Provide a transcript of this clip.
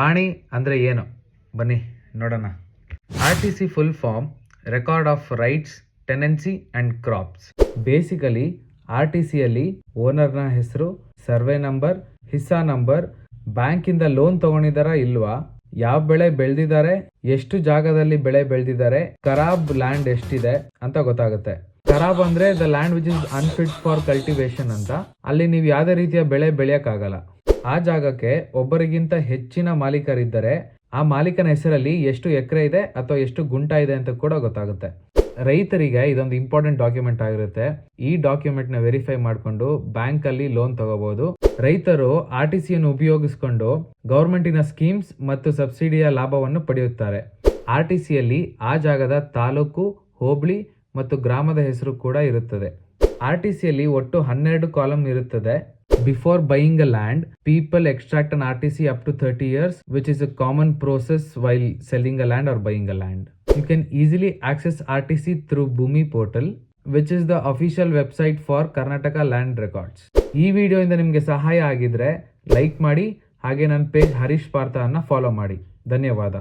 ಪಾಣಿ ಅಂದರೆ ಏನು ಬನ್ನಿ ನೋಡೋಣ. RTC full form record of rights, tenancy and crops. Basically RTCಯಲ್ಲಿ ಓನರ್ನ ಹೆಸರು, ಸರ್ವೆ ನಂಬರ್, ಹಿಸ್ಸಾ ನಂಬರ್, ಬ್ಯಾಂಕಿಂದ ಲೋನ್ ತಗೊಂಡಿದ್ದಾರಾ ಇಲ್ವಾ, ಯಾವ ಬೆಳೆ ಬೆಳೆದಿದ್ದಾರೆ, ಎಷ್ಟು ಜಾಗದಲ್ಲಿ ಬೆಳೆ ಬೆಳೆದಿದ್ದಾರೆ, ಖರಾಬ್ ಲ್ಯಾಂಡ್ ಎಷ್ಟಿದೆ ಅಂತ ಗೊತ್ತಾಗುತ್ತೆ. ಖರಾಬ್ ಅಂದ್ರೆ the land which is unfit for cultivation ಅಂತ. ಅಲ್ಲಿ ನೀವು ಯಾವುದೇ ರೀತಿಯ ಬೆಳೆ ಬೆಳೆಯಕ್ಕಾಗಲ್ಲ. ಆ ಜಾಗಕ್ಕೆ ಒಬ್ಬರಿಗಿಂತ ಹೆಚ್ಚಿನ ಮಾಲೀಕರಿದ್ದರೆ ಆ ಮಾಲೀಕನ ಹೆಸರಲ್ಲಿ ಎಷ್ಟು ಎಕರೆ ಇದೆ ಅಥವಾ ಎಷ್ಟು ಗುಂಟ ಇದೆ ಅಂತ ಕೂಡ ಗೊತ್ತಾಗುತ್ತೆ. ರೈತರಿಗೆ ಇದೊಂದು ಇಂಪಾರ್ಟೆಂಟ್ ಡಾಕ್ಯುಮೆಂಟ್ ಆಗಿರುತ್ತೆ. ಈ ಡಾಕ್ಯುಮೆಂಟ್ ನ ವೆರಿಫೈ ಮಾಡಿಕೊಂಡು ಬ್ಯಾಂಕ್ ಅಲ್ಲಿ ಲೋನ್ ತಗೋಬಹುದು. ರೈತರು RTCಯನ್ನು ಉಪಯೋಗಿಸಿಕೊಂಡು ಗವರ್ಮೆಂಟಿನ ಸ್ಕೀಮ್ಸ್ ಮತ್ತು ಸಬ್ಸಿಡಿಯ ಲಾಭವನ್ನು ಪಡೆಯುತ್ತಾರೆ. RTCಯಲ್ಲಿ ಆ ಜಾಗದ ತಾಲೂಕು, ಹೋಬಳಿ ಮತ್ತು ಗ್ರಾಮದ ಹೆಸರು ಕೂಡ ಇರುತ್ತದೆ. RTCಯಲ್ಲಿ ಒಟ್ಟು 12 ಕಾಲಮ್ ಇರುತ್ತದೆ. Before buying a land, people extract on RTC up to 30 years, which is a common process while selling a land or buying a land. You can easily access RTC through Bhumi portal, which is the official website for Karnataka Land Records. ಈ ವಿಡಿಯೋಯಿಂದ ನಿಮಗೆ ಸಹಾಯ ಆಗಿದ್ರೆ like ಮಾಡಿ, ಹಾಗೆ ನನ್ನ page Harish Partha ಅನ್ನ follow ಮಾಡಿ. ಧನ್ಯವಾದ.